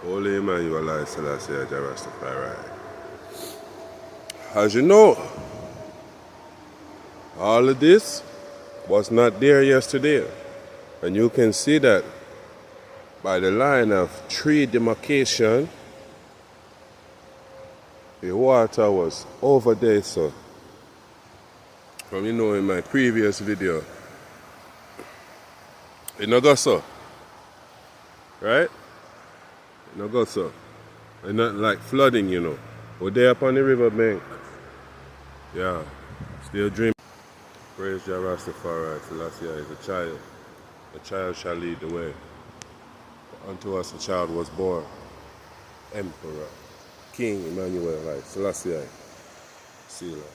Holy Emmanuel I Selassie Jah Rastafari. As you know, all of this was not there yesterday. And you can see that by the line of tree demarcation, the water was over there, so. From in my previous video, it no go so. Right? It no go so. It's not like flooding. We're there upon the riverbank. Yeah. Still dreaming. Praise Jah Rastafari. Selassie is a child. The child shall lead the way. For unto us a child was born. Emperor. King Emmanuel. Selassie. Selah.